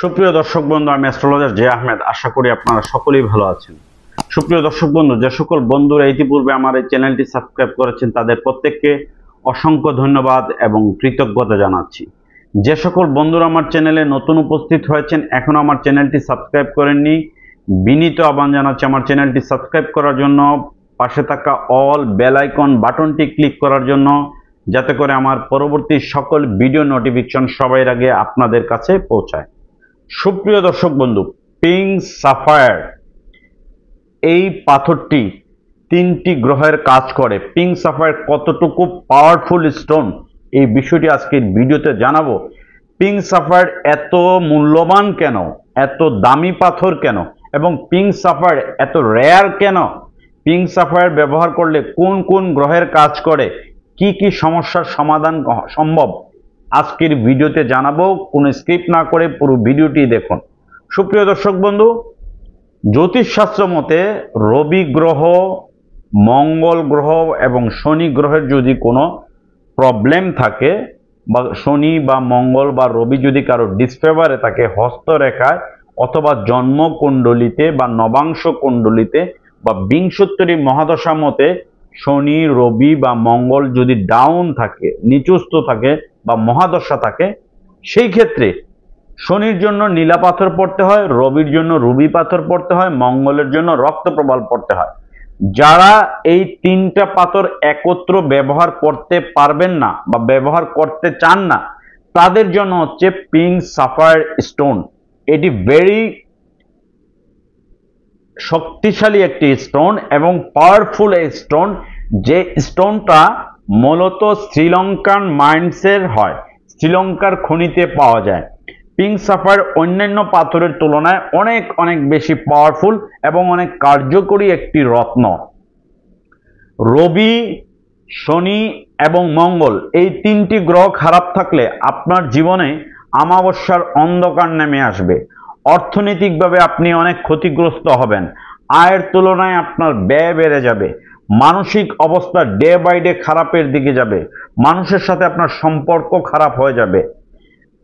সুপ্রিয় দর্শক বন্ধু, আমি অ্যাস্ট্রোলজার জে আহমেদ। আশা করি আপনারা সকলেই ভালো আছেন। সুপ্রিয় দর্শক বন্ধু, যে সকল বন্ধুরা ইতিপূর্বে আমার এই চ্যানেলটি সাবস্ক্রাইব করেছেন তাদের প্রত্যেককে অসংখ্য ধন্যবাদ এবং কৃতজ্ঞতা জানাচ্ছি। যে সকল বন্ধুরা আমার চ্যানেলে নতুন উপস্থিত হয়েছেন, এখনো আমার চ্যানেলটি সাবস্ক্রাইব করেননি, বিনীত আহ্বান জানাচ্ছি আমার চ্যানেলটি সাবস্ক্রাইব করার জন্য, পাশে থাকা অল বেল আইকন বাটনটি ক্লিক করার জন্য, যাতে করে আমার পরবর্তী সকল ভিডিও নোটিফিকেশন সবার আগে আপনাদের কাছে পৌঁছায়। সুপ্রিয় দর্শক বন্ধু, পিঙ্ক সাফায়ার এই পাথরটি তিনটি গ্রহের কাজ করে। পিঙ্ক সাফায়ার কতটুকু পাওয়ারফুল স্টোন এই বিষয়টি আজকের ভিডিওতে জানাবো। পিঙ্ক সাফায়ার এত মূল্যবান কেন, এত দামি পাথর কেন, এবং পিঙ্ক সাফায়ার এত রেয়ার কেন, পিঙ্ক সাফায়ার ব্যবহার করলে কোন কোন গ্রহের কাজ করে, কি কি সমস্যার সমাধান সম্ভব, আজকের ভিডিওতে জানাবো। কোনো স্ক্রিপ্ট না করে পুরো ভিডিওটি দেখুন। সুপ্রিয় দর্শক বন্ধু, জ্যোতিষশাস্ত্র মতে রবি গ্রহ, মঙ্গল গ্রহ এবং শনি গ্রহের যদি কোনো প্রবলেম থাকে, বা শনি বা মঙ্গল বা রবি যদি কারো ডিসফেভারে থাকে, হস্তরেখায় অথবা জন্মকুণ্ডলিতে বা নবাংশ কুণ্ডলিতে বা বিংশোত্তরী মহাদশা মতে শনি, রবি বা মঙ্গল যদি ডাউন থাকে, নিচুস্থ থাকে বা মহাদশা থাকে, সেই ক্ষেত্রে শনির জন্য নীলা পাথর পড়তে হয়, রবির জন্য রুবি পাথর পড়তে হয়, মঙ্গলের জন্য রক্তপ্রবাল পড়তে হয়। যারা এই তিনটা পাথর একত্র ব্যবহার করতে পারবেন না বা ব্যবহার করতে চান না, তাদের জন্য হচ্ছে পিঙ্ক সাফায়ার স্টোন। এটি ভেরি শক্তিশালী একটি স্টোন এবং পাওয়ারফুল স্টোন, যে স্টোনটা মূলত শ্রীলঙ্কান মাইন্সের হয়, শ্রীলঙ্কার খনিতে পাওয়া যায়। পিঙ্ক সাফায়ার অন্যান্য পাথরের তুলনায় অনেক অনেক বেশি পাওয়ারফুল এবং অনেক কার্যকরী একটি রত্ন। রবি, শনি এবং মঙ্গল এই তিনটি গ্রহ খারাপ থাকলে আপনার জীবনে অমাবস্যার অন্ধকার নেমে আসবে। অর্থনৈতিকভাবে আপনি অনেক ক্ষতিগ্রস্ত হবেন, আয়ের তুলনায় আপনার ব্যয় বেড়ে যাবে, মানসিক অবস্থা ডে বাই ডে খারাপের দিকে যাবে, মানুষের সাথে আপনার সম্পর্ক খারাপ হয়ে যাবে,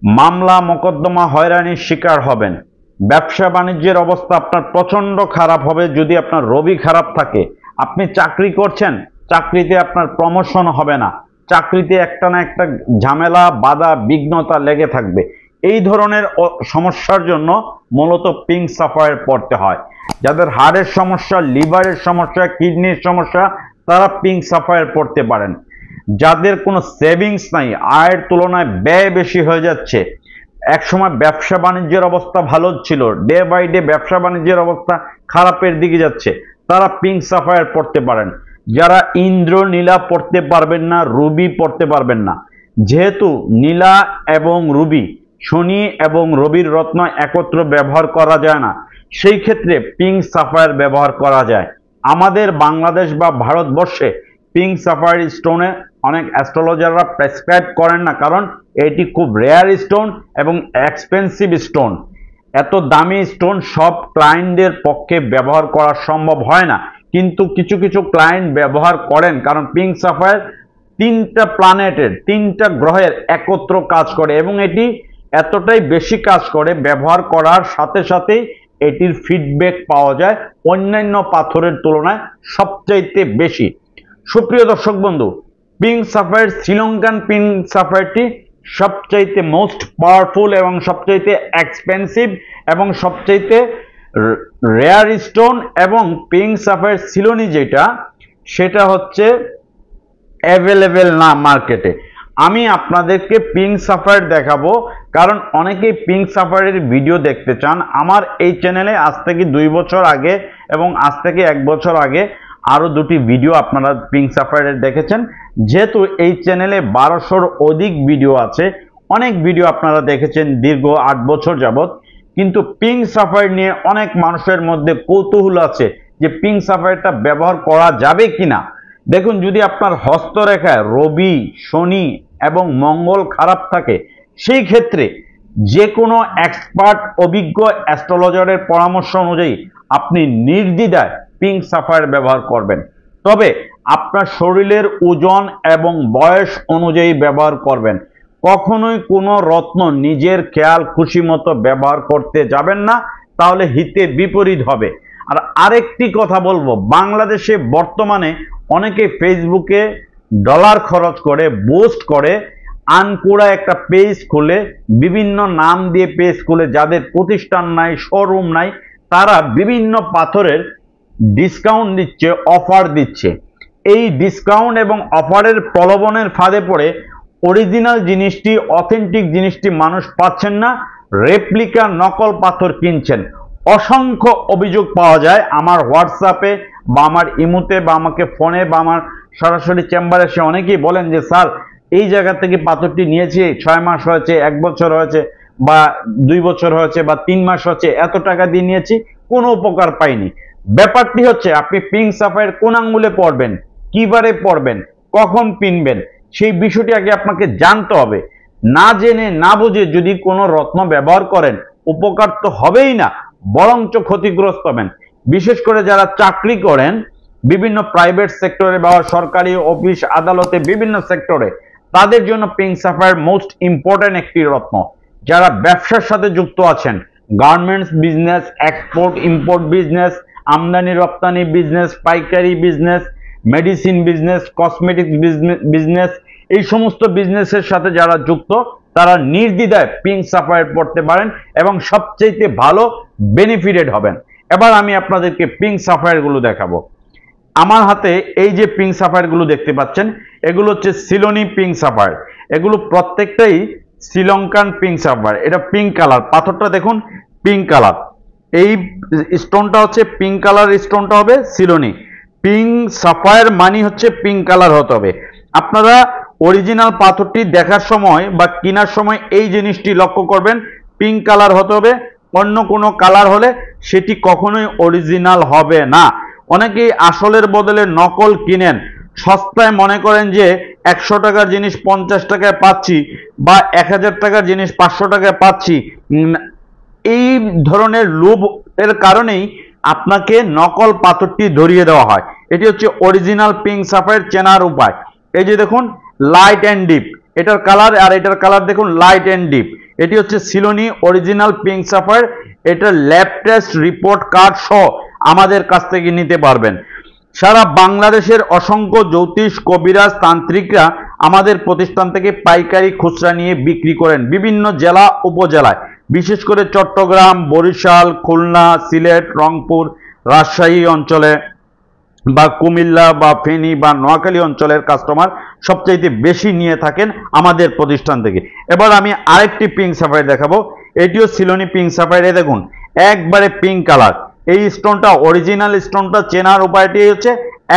মামলা মোকদ্দমা হয়রানির শিকার হবেন, ব্যবসা বাণিজ্যের অবস্থা আপনার প্রচন্ড খারাপ হবে। যদি আপনার রবি খারাপ থাকে, আপনি চাকরি করছেন, চাকরিতে আপনার প্রমোশন হবে না, চাকরিতে একটা না একটা ঝামেলা, বাধা, বিঘ্নতা লেগে থাকবে। এই ধরনের সমস্যার জন্য মূলত পিঙ্ক সাফায়ার পড়তে হয়। যাদের হার্টের সমস্যা, লিভারের সমস্যা, কিডনির সমস্যা, তারা পিঙ্ক সাফায়ার পড়তে পারেন। যাদের কোনো সেভিংস নাই, আয়ের তুলনায় ব্যয় বেশি হয়ে যাচ্ছে, একসময় ব্যবসা বাণিজ্যের অবস্থা ভালো ছিল, ডে বাই ডে ব্যবসা বাণিজ্যের অবস্থা খারাপের দিকে যাচ্ছে, তারা পিঙ্ক সাফায়ার পড়তে পারেন। যারা ইন্দ্র নীলা পড়তে পারবেন না, রুবি পড়তে পারবেন না, যেহেতু নীলা এবং রুবি, শনি এবং রবির রত্ন একত্র ব্যবহার করা যায় না, সেই ক্ষেত্রে পিঙ্ক সাফায়ার ব্যবহার করা যায়। আমাদের বাংলাদেশ বা ভারতবর্ষে পিঙ্ক সাফায়ার স্টোনে অনেক অ্যাস্ট্রোলজাররা প্রেসক্রাইব করেন না, কারণ এটি খুব রেয়ার স্টোন এবং এক্সপেন্সিভ স্টোন। এত দামি স্টোন সব ক্লায়েন্টদের পক্ষে ব্যবহার করা সম্ভব হয় না, কিন্তু কিছু কিছু ক্লায়েন্ট ব্যবহার করেন, কারণ পিঙ্ক সাফায়ার তিনটা প্ল্যানেটের, তিনটা গ্রহের একত্র কাজ করে এবং এটি এতটাই বেশি কাজ করে, ব্যবহার করার সাথে সাথেই এটির ফিডব্যাক পাওয়া যায় অন্যান্য পাথরের তুলনায় সবচাইতে বেশি। সুপ্রিয় দর্শক বন্ধু, পিঙ্ক সাফায়ার, শ্রীলঙ্কান পিঙ্ক সাফায়ারটি সবচাইতে মোস্ট পাওয়ারফুল এবং সবচাইতে এক্সপেন্সিভ এবং সবচাইতে রেয়ার স্টোন। এবং পিঙ্ক সাফায়ার সিলোনি যেটা, সেটা হচ্ছে অ্যাভেলেবেল না মার্কেটে। আমি আপনাদেরকে পিঙ্ক সাফায়ার দেখাবো, কারণ অনেকেই পিঙ্ক সাফায়ারের ভিডিও দেখতে চান। আমার এই চ্যানেলে আজ থেকে 2 বছর আগে এবং আজ থেকে 1 বছর আগে আরো দুটি ভিডিও আপনারা পিঙ্ক সাফায়ারের দেখেছেন। যেহেতু এই চ্যানেলে 1200-র অধিক ভিডিও আছে, অনেক ভিডিও আপনারা দেখেছেন দীর্ঘ 8 বছর যাবত, কিন্তু পিঙ্ক সাফায়ার নিয়ে অনেক মানুষের মধ্যে কৌতূহল আছে যে পিঙ্ক সাফায়ারটা ব্যবহার করা যাবে কিনা। দেখুন, যদি আপনার হস্তরেখায় রবি, শনি এবং মঙ্গল খারাপ থাকে, সেই ক্ষেত্রে যে কোনো এক্সপার্ট অভিজ্ঞ অ্যাস্ট্রোলজারের পরামর্শ অনুযায়ী আপনি নির্দ্বিধায় পিঙ্ক সাফায়ার ব্যবহার করবেন। তবে আপনার শরীরের ওজন এবং বয়স অনুযায়ী ব্যবহার করবেন। কখনোই কোনো রত্ন নিজের খেয়াল খুশি মতো ব্যবহার করতে যাবেন না, তাহলে হিতে বিপরীত হবে। আর আরেকটি কথা বলবো, বাংলাদেশে বর্তমানে অনেকে ফেসবুকে ডলার খরচ করে বুস্ট করে আনকোড়া একটা পেজ খুলে, বিভিন্ন নাম দিয়ে পেজ খুলে, যাদের প্রতিষ্ঠান নাই, শোরুম নাই, তারা বিভিন্ন পাথরের ডিসকাউন্ট দিচ্ছে, অফার দিচ্ছে। এই ডিসকাউন্ট এবং অফারের প্রলোভনের ফাঁদে পড়ে অরিজিনাল জিনিসটি, অথেন্টিক জিনিসটি মানুষ পাচ্ছেন না, রেপ্লিকা নকল পাথর কিনছেন। অসংখ্য অভিযোগ পাওয়া যায় আমার হোয়াটসঅ্যাপে বা আমার ইমোতে বা আমাকে ফোনে বা আমার সরাসরি চেম্বারে এসে অনেকেই বলেন যে স্যার, এই জায়গা থেকে পাথরটি নিয়েছি, 6 মাস হয়েছে, 1 বছর হয়েছে, বা 2 বছর হয়েছে, বা 3 মাস হয়েছে, এত টাকা দিয়ে নিয়েছি, কোনো উপকার পাইনি। ব্যাপারটি হচ্ছে, আপনি পিঙ্ক সাফায়ার কোন আঙ্গুলে পরবেন, কিবারে পরবেন, কখন পিনবেন, সেই বিষয়টি আগে আপনাকে জানতে হবে। না জেনে না বুঝে যদি কোনো রত্ন ব্যবহার করেন, উপকার তো হবেই না, বরঞ্চ ক্ষতিগ্রস্ত হবেন। বিশেষ করে যারা চাকরি করেন বিভিন্ন প্রাইভেট সেক্টরে বা সরকারি অফিস আদালতে, বিভিন্ন সেক্টরে, তাদের জন্য পিঙ্ক সাফায়ার মোস্ট ইম্পর্টেন্ট একটি রত্ন। যারা ব্যবসার সাথে যুক্ত আছেন, garments business, export import business, আমদানি রপ্তানি বিজনেস, পাইকারি business, medicine business, cosmetics business, এই সমস্ত বিজনেসের সাথে যারা যুক্ত, তারা নির্দ্বিধায় পিঙ্ক সাফায়ার পড়তে পারেন এবং সবচেয়ে ভালো বেনিফিটেড হবেন। এবার আমি আপনাদেরকে পিঙ্ক সাফায়ার গুলো দেখাবো। আমার হাতে এই যে পিঙ্ক সাফায়ার গুলো দেখতে পাচ্ছেন, এগুলো হচ্ছে সিলোনি পিঙ্ক সাফায়ার। এগুলো প্রত্যেকটাই শ্রীলঙ্কান পিঙ্ক সাফায়ার। এটা পিঙ্ক কালার, পাথরটা দেখুন পিঙ্ক কালার। এই স্টোনটা হচ্ছে পিঙ্ক কালার, স্টোনটা হবে সিলোনি। পিঙ্ক সাফায়ার মানি হচ্ছে পিঙ্ক কালার হতে হবে। আপনারা অরিজিনাল পাথরটি দেখার সময় বা কেনার সময় এই জিনিসটি লক্ষ্য করবেন, পিঙ্ক কালার হতে হবে। অন্য কোনো কালার হলে সেটি কখনোই অরিজিনাল হবে না। অনেকেই আসলের বদলে নকল কিনেন, সস্তায় মনে করেন যে 100 টাকার জিনিস 50 টাকায় পাচ্ছি, বা 1000 টাকার জিনিস 500 টাকায় পাচ্ছি। এই ধরনের লোভ এর কারণেই আপনাকে নকল পাথরটি ধরিয়ে দেওয়া হয়। এটি হচ্ছে অরিজিনাল পিঙ্ক সাফায়ার চেনার উপায়। এই যে দেখুন লাইট অ্যান্ড ডিপ, এটার কালার আর এটার কালার দেখুন লাইট অ্যান্ড ডিপ। এটি হচ্ছে সিলোনি অরিজিনাল পিঙ্ক সাফায়ার। এটা ল্যাব টেস্ট রিপোর্ট কার্ড সহ আমাদের কাছ থেকে নিতে পারবেন। সারা বাংলাদেশের অসংখ্য জ্যোতিষ, কবিরাজ, তান্ত্রিকরা আমাদের প্রতিষ্ঠান থেকে পাইকারি খুচরা নিয়ে বিক্রি করেন বিভিন্ন জেলা উপজেলায়, বিশেষ করে চট্টগ্রাম, বরিশাল, খুলনা, সিলেট, রংপুর, রাজশাহী অঞ্চলে, বা কুমিল্লা বা ফেনী বা নোয়াখালী অঞ্চলের কাস্টমার সবচাইতে বেশি নিয়ে থাকেন আমাদের প্রতিষ্ঠান থেকে। এবার আমি আরেকটি পিঙ্ক সাফায়ার দেখাবো। এটিও সিলোনি পিঙ্ক সাফায়ার। দেখুন একবারে পিঙ্ক কালার। এই স্টোনটা অরিজিনাল স্টোনটা চেনার উপায়টি হচ্ছে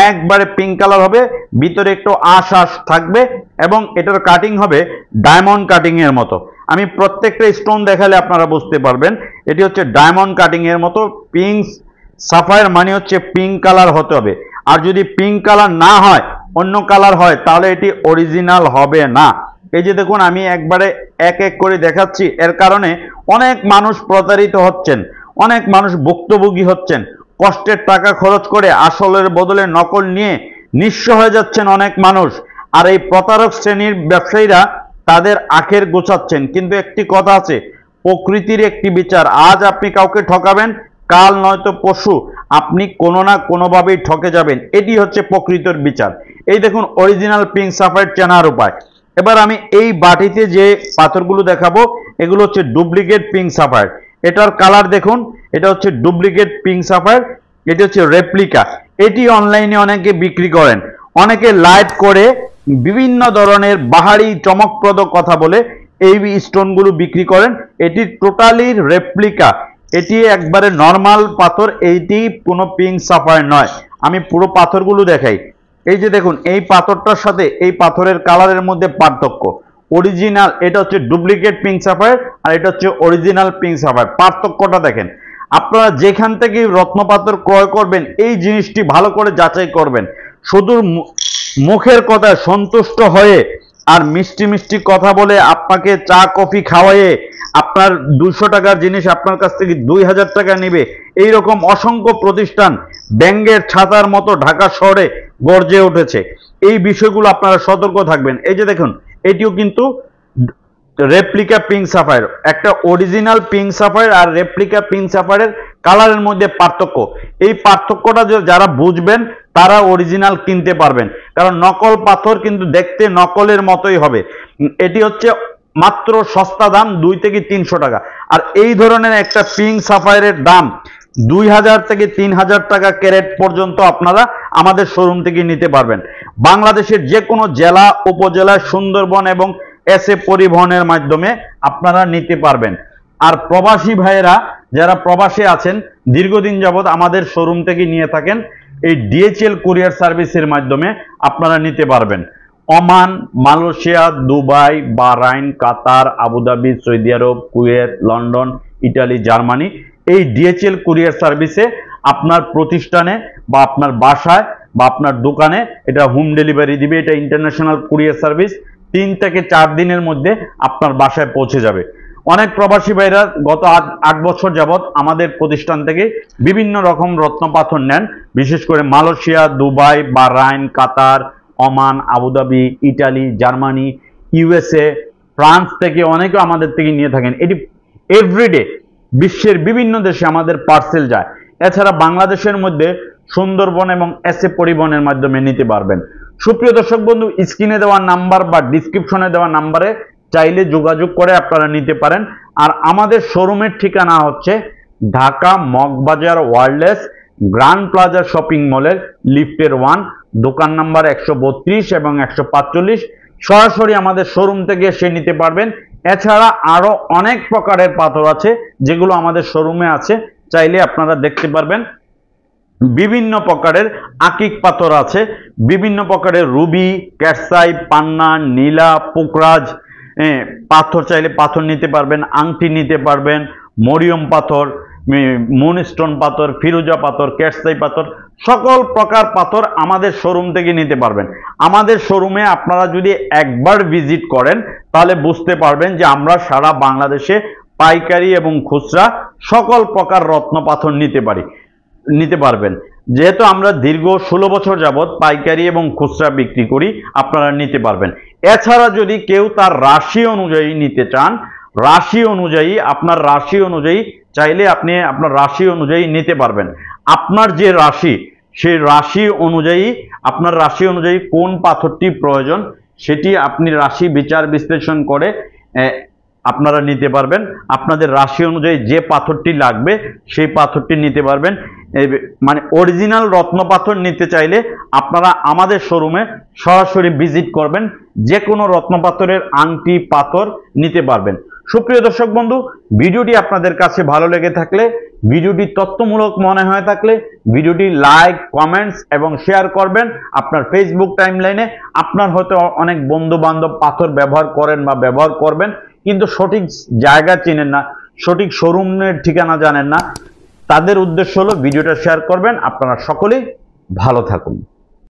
একবারে পিঙ্ক কালার হবে, ভিতরে একটু আঁশ আঁশ থাকবে এবং এটার কাটিং হবে ডায়মন্ড কাটিং এর মতো। আমি প্রত্যেকটা স্টোন দেখালে আপনারা বুঝতে পারবেন এটি হচ্ছে ডায়মন্ড কাটিং এর মতো। পিঙ্ক সাফায়ার মানে হচ্ছে পিঙ্ক কালার হতে হবে। আর যদি পিঙ্ক কালার না হয়, অন্য কালার হয়, তাহলে এটি অরিজিনাল হবে না। এই যে দেখুন আমি একবারে এক এক করে দেখাচ্ছি। এর কারণে অনেক মানুষ প্রতারিত হচ্ছেন, অনেক মানুষ ভুক্তভোগী হচ্ছেন, কষ্টের টাকা খরচ করে আসলের বদলে নকল নিয়ে নিঃস্ব হয়ে যাচ্ছেন অনেক মানুষ। আর এই প্রতারক শ্রেণীর ব্যবসায়ীরা তাদের আখের গোছাচ্ছেন। কিন্তু একটি কথা আছে, প্রকৃতির একটি বিচার। আজ আপনি কাউকে ঠকাবেন, কাল নয়তো পরশু আপনি কোনো না কোনোভাবেই ঠকে যাবেন। এটি হচ্ছে প্রকৃতির বিচার। এই দেখুন অরিজিনাল পিঙ্ক সাফায়ার চেনার উপায়। এবার আমি এই বাটিতে যে পাথরগুলো দেখাবো, এগুলো হচ্ছে ডুপ্লিকেট পিঙ্ক সাফায়ার। এটার কালার দেখুন, এটা হচ্ছে ডুপ্লিকেট পিঙ্ক সাফায়ার, এটি হচ্ছে রেপ্লিকা। এটি অনলাইনে অনেকে বিক্রি করেন, অনেকে লাইভ করে বিভিন্ন ধরনের বাহারি চমকপ্রদ কথা বলে এই স্টোনগুলো বিক্রি করেন। এটি টোটালি রেপ্লিকা, এটি একবারে নর্মাল পাথর, এইটি কোনো পিঙ্ক সাফায়ার নয়। আমি পুরো পাথরগুলো দেখাই। এই যে দেখুন এই পাথরটার সাথে এই পাথরের কালারের মধ্যে পার্থক্য। অরিজিনাল এটা হচ্ছে ডুপ্লিকেট পিঙ্ক সাফায়ার আর এটা হচ্ছে অরিজিনাল পিঙ্ক সাফায়ার। পার্থক্যটা দেখেন। আপনারা যেখান থেকে রত্ন পাথর ক্রয় করবেন এই জিনিসটি ভালো করে যাচাই করবেন। শুধু মুখের কথায় সন্তুষ্ট হয়ে আর মিষ্টি মিষ্টি কথা বলে আপনাকে চা কফি খাওয়াইয়ে আপনার 200 টাকার জিনিস আপনার কাছ থেকে 2000 টাকা নেবে, এইরকম অসংখ্য প্রতিষ্ঠান ব্যাঙের ছাতার মতো ঢাকা শহরে গর্জে উঠেছে। এই বিষয়গুলো আপনারা সতর্ক থাকবেন। এই যে দেখুন এটিও কিন্তু রেপ্লিকা পিঙ্ক সাফায়ার, একটা অরিজিনাল পিঙ্ক সাফায়ার আর রেপ্লিকা পিঙ্ক সাফায়ারের কালারের মধ্যে পার্থক্য, এই পার্থক্যটা যারা বুঝবেন তারা অরিজিনাল কিনতে পারবেন, কারণ নকল পাথর কিন্তু দেখতে নকলের মতোই হবে। এটি হচ্ছে মাত্র সস্তা দাম 2 থেকে 300 টাকা। আর এই ধরনের একটা পিঙ্ক সাফায়ারের দাম 2000 থেকে 3000 টাকা ক্যারেট পর্যন্ত আপনারা আমাদের শোরুম থেকে নিতে পারবেন। বাংলাদেশের যে কোনো জেলা উপজেলা সুন্দরবন এবং এসএ পরিবহনের মাধ্যমে আপনারা নিতে পারবেন। আর প্রবাসী ভাইয়েরা যারা প্রবাসে আছেন দীর্ঘদিন যাবৎ আমাদের শোরুম থেকে নিয়ে থাকেন, এই ডিএচএল কুরিয়ার সার্ভিসের মাধ্যমে আপনারা নিতে পারবেন। ওমান, মালয়েশিয়া, দুবাই, বাহরাইন, কাতার, আবুধাবি, সৌদি আরব, কুয়েত, লন্ডন, ইটালি, জার্মানি, এই ডিএচএল কুরিয়ার সার্ভিসে আপনার প্রতিষ্ঠানে বা আপনার বাসায় বা আপনার দোকানে এটা হোম ডেলিভারি দিবে। এটা ইন্টারন্যাশনাল কুরিয়ার সার্ভিস, 3 থেকে 4 দিনের মধ্যে আপনার বাসায় পৌঁছে যাবে। অনেক প্রবাসী ভাইরা গত 8 বছর যাবৎ আমাদের প্রতিষ্ঠান থেকে বিভিন্ন রকম রত্নপাথর নেন, বিশেষ করে Malaysia, Dubai, Bahrain, Qatar, Oman, Abu Dhabi, Italy, Germany, USA, France থেকে অনেকে আমাদের থেকে নিয়ে থাকেন। এটি এভরিডে বিশ্বের বিভিন্ন দেশে আমাদের পার্সেল যায়। এছাড়া বাংলাদেশের মধ্যে সুন্দরবন এবং এসএ পরিবহনের মাধ্যমে নিতে পারবেন। সুপ্রিয় দর্শক বন্ধু, স্ক্রিনে দেওয়া নাম্বার বা ডিসক্রিপশনে দেওয়া নাম্বারে চাইলে যোগাযোগ করে আপনারা নিতে পারেন। আর আমাদের শোরুমের ঠিকানা হচ্ছে Dhaka Moghbazar wireless grand plaza shopping মলের লিফটের 1, দোকান নাম্বার 132 এবং 145। সরাসরি আমাদের শোরুম থেকে এসে নিতে পারবেন। এছাড়া আরো অনেক প্রকারের পাথর আছে যেগুলো আমাদের শোরুমে আছে, চাইলে আপনারা দেখতে পারবেন। বিভিন্ন প্রকারের আকিক পাথর আছে, বিভিন্ন প্রকারের রুবি, ক্যাটসাই, পান্না, নীলা, পোকরাজ পাথর চাইলে পাথর নিতে পারবেন, আংটি নিতে পারবেন, মরিয়ম পাথর, মুনস্টোন পাথর, ফিরোজা পাথর, ক্যাটসাই পাথর, সকল প্রকার পাথর আমাদের শোরুম থেকে নিতে পারবেন। আমাদের শোরুমে আপনারা যদি একবার ভিজিট করেন তাহলে বুঝতে পারবেন যে আমরা সারা বাংলাদেশে পাইকারি এবং খুচরা সকল প্রকার রত্ন পাথর নিতে পারবেন। যেহেতু আমরা দীর্ঘ 16 বছর যাবৎ পাইকারি এবং খুচরা বিক্রি করি, আপনারা নিতে পারবেন। এছাড়া যদি কেউ তার রাশি অনুযায়ী নিতে চান, আপনার রাশি অনুযায়ী চাইলে আপনি আপনার রাশি অনুযায়ী নিতে পারবেন। আপনার যে রাশি, সেই রাশি অনুযায়ী আপনার রাশি অনুযায়ী কোন পাথরটি প্রয়োজন সেটি আপনি রাশি বিচার বিশ্লেষণ করে আপনারা নিতে পারবেন। আপনাদের রাশি অনুযায়ী যে পাথরটি লাগবে সেই পাথরটি নিতে পারবেন। মানে অরিজিনাল রত্ন পাথর নিতে চাইলে আপনারা আমাদের শোরুমে সরাসরি ভিজিট করবেন, যে কোনো রত্ন পাথরের আংটি পাথর নিতে পারবেন। সুপ্রিয় দর্শক বন্ধু, ভিডিওটি আপনাদের কাছে ভালো লেগে থাকলে, ভিডিওটি তথ্যমূলক মনে হয়ে থাকলে ভিডিওটি লাইক, কমেন্টস এবং শেয়ার করবেন আপনার ফেসবুক টাইমলাইনে। আপনার হয়তো অনেক বন্ধু বান্ধব পাথর ব্যবহার করেন বা ব্যবহার করবেন, কিন্তু সঠিক জায়গা চেনেন না, সঠিক শোরুমের ঠিকানা জানেন না, তাদের উদ্দেশ্য হলো ভিডিওটা শেয়ার করবেন। আপনারা সকলেই ভালো থাকুন।